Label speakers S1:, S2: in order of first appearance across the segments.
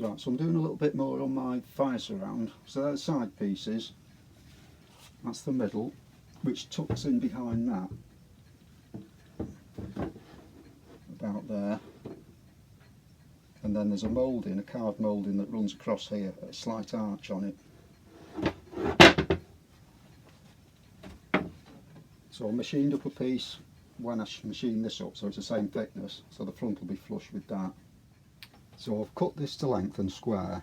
S1: Right, so I'm doing a little bit more on my fire surround. So they're the side pieces. That's the middle, which tucks in behind that. About there. And then there's a moulding, a carved moulding that runs across here, a slight arch on it. So I machined up a piece when I machined this up, so it's the same thickness, so the front will be flush with that. So I've cut this to length and square,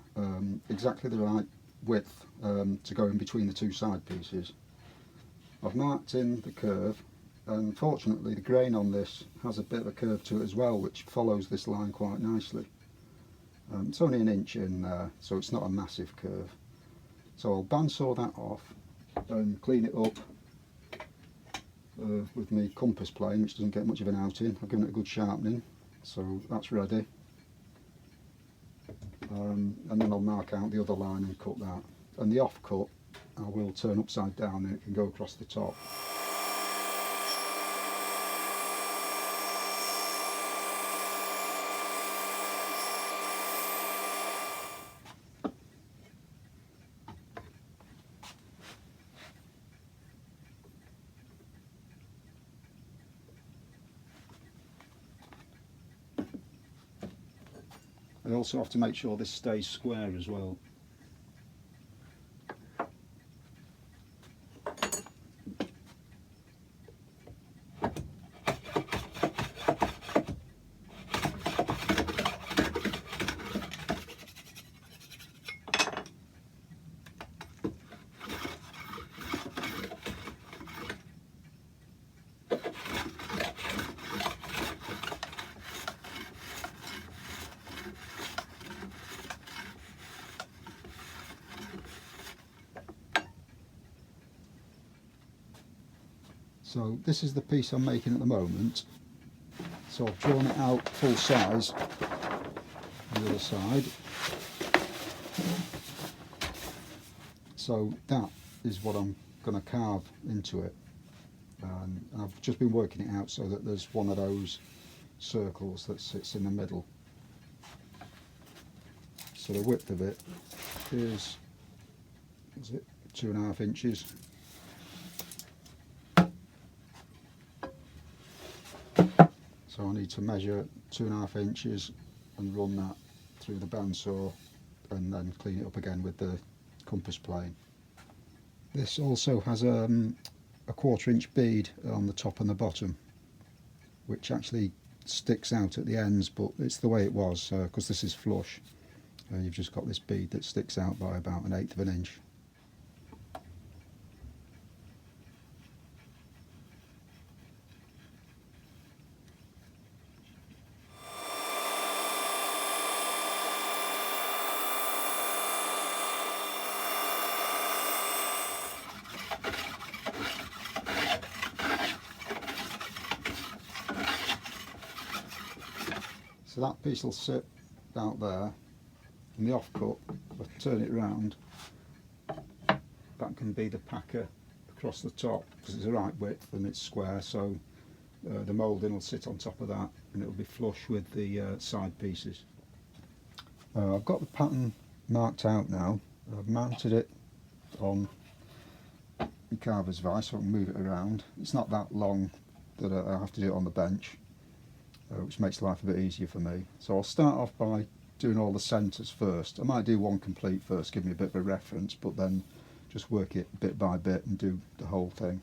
S1: exactly the right width to go in between the two side pieces. I've marked in the curve, and fortunately the grain on this has a bit of a curve to it as well, which follows this line quite nicely. It's only an inch in there, so it's not a massive curve. So I'll bandsaw that off and clean it up with my compass plane, which doesn't get much of an outing. I've given it a good sharpening, so that's ready. And then I'll mark out the other line and cut that. And the off cut I will turn upside down and it can go across the top. I also have to make sure this stays square as well. So this is the piece I'm making at the moment. So I've drawn it out full size on the other side. So that is what I'm going to carve into it. And I've just been working it out so that there's one of those circles that sits in the middle. So the width of it is it 2.5 inches. So I need to measure 2.5 inches and run that through the bandsaw and then clean it up again with the compass plane. This also has a 1/4 inch bead on the top and the bottom, which actually sticks out at the ends, but it's the way it was because this is flush. You've just got this bead that sticks out by about 1/8 of an inch. So that piece will sit out there, and the offcut, if I turn it round, that can be the packer across the top, because it's the right width and it's square, so the moulding will sit on top of that and it will be flush with the side pieces. I've got the pattern marked out now. I've mounted it on the carver's vise so I can move it around. It's not that long that I have to do it on the bench, which makes life a bit easier for me. So I'll start off by doing all the centres first. I might do one complete first, give me a bit of a reference, but then just work it bit by bit and do the whole thing.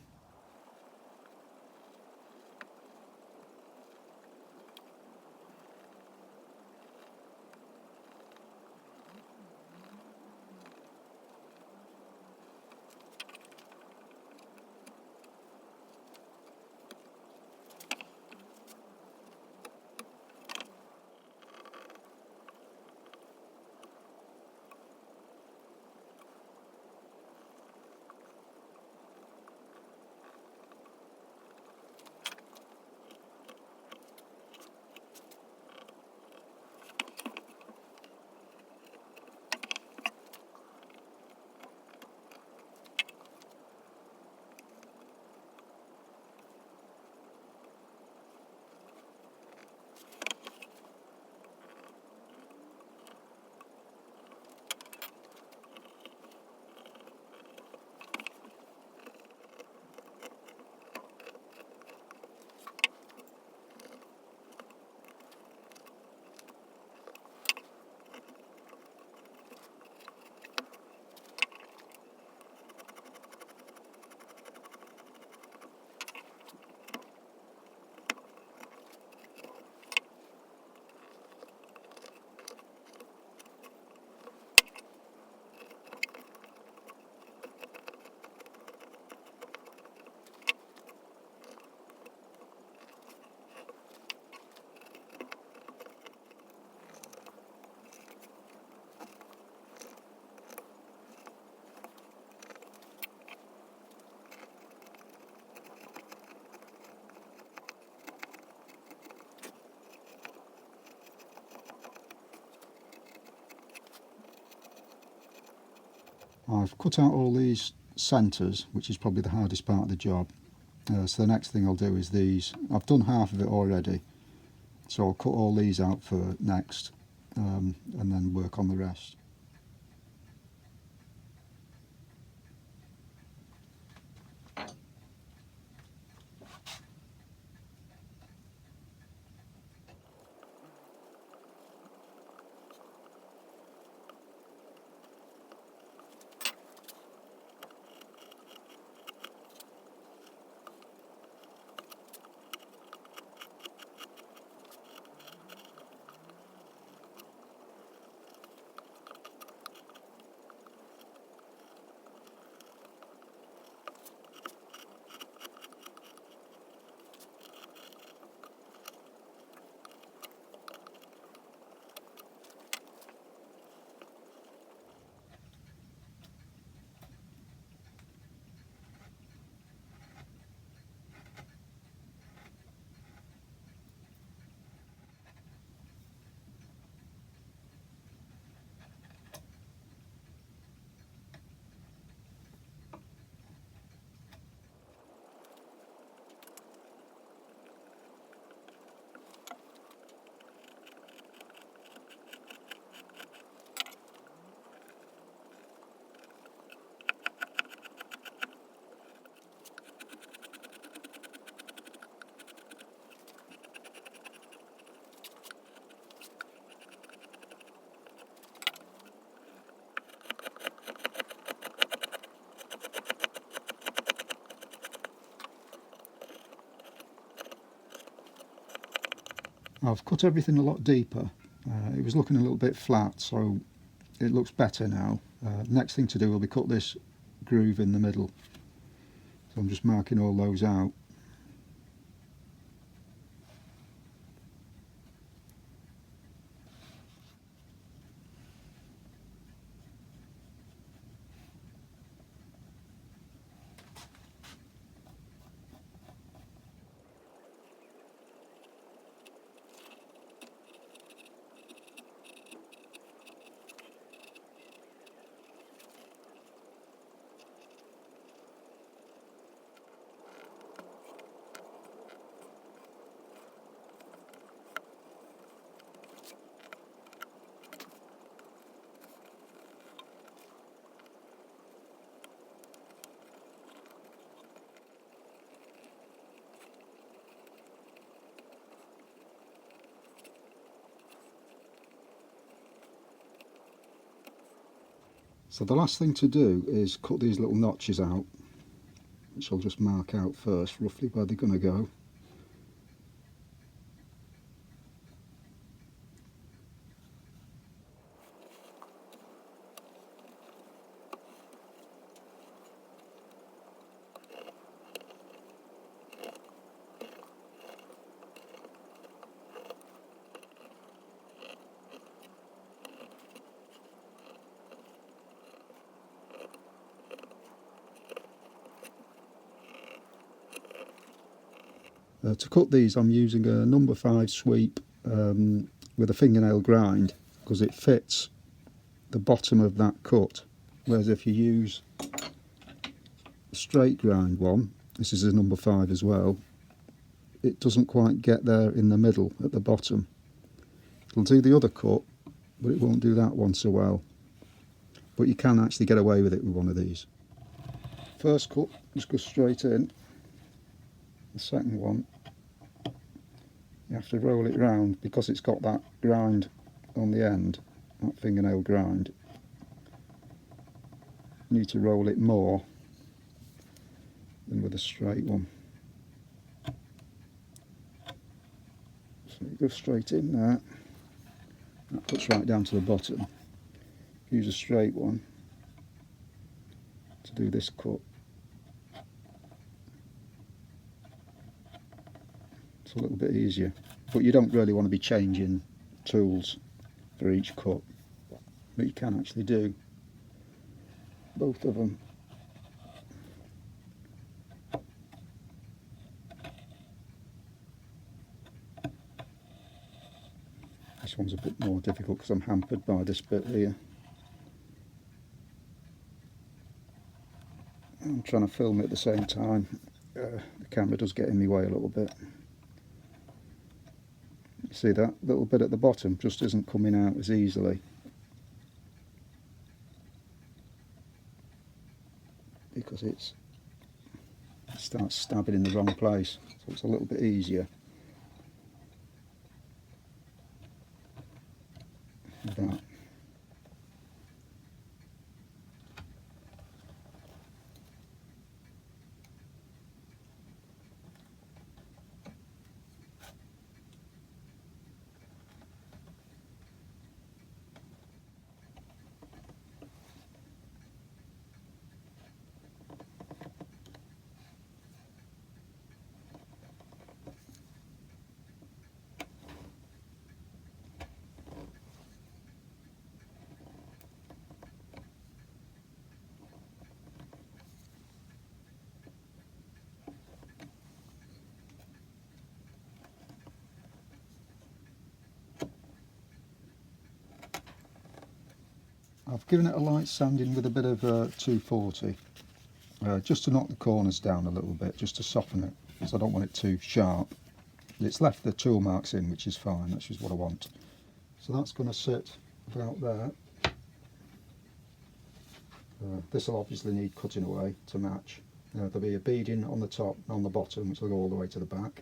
S1: I've cut out all these centres, which is probably the hardest part of the job. So the next thing I'll do is these. I've done half of it already, so I'll cut all these out for next, and then work on the rest. I've cut everything a lot deeper. It was looking a little bit flat, so it looks better now. Next thing to do will be cut this groove in the middle. So I'm just marking all those out. So the last thing to do is cut these little notches out, which I'll just mark out first, roughly where they're going to go. To cut these I'm using a number 5 sweep with a fingernail grind, because it fits the bottom of that cut, whereas if you use a straight grind one, this is a number 5 as well, it doesn't quite get there in the middle at the bottom. It'll do the other cut, but it won't do that one so well. But you can actually get away with it with one of these. First cut just goes straight in. The second one, you have to roll it round because it's got that grind on the end, that fingernail grind. You need to roll it more than with a straight one. So you go straight in there, that cuts right down to the bottom. Use a straight one to do this cut. It's a little bit easier, but you don't really want to be changing tools for each cut, but you can actually do both of them. This one's a bit more difficult because I'm hampered by this bit here. I'm trying to film it at the same time. The camera does get in my way a little bit. See that little bit at the bottom just isn't coming out as easily because it starts stabbing in the wrong place, so it's a little bit easier with that. I've given it a light sanding with a bit of 240, just to knock the corners down a little bit, just to soften it, because I don't want it too sharp. It's left the tool marks in, which is fine, that's just what I want. So that's going to sit about there. This will obviously need cutting away to match. There'll be a beading on the top and on the bottom, which will go all the way to the back.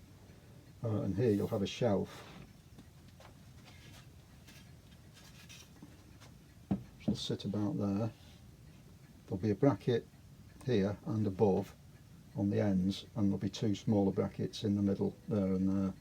S1: And here you'll have a shelf. Which will sit about there. There'll be a bracket here and above on the ends, and there'll be two smaller brackets in the middle there and there.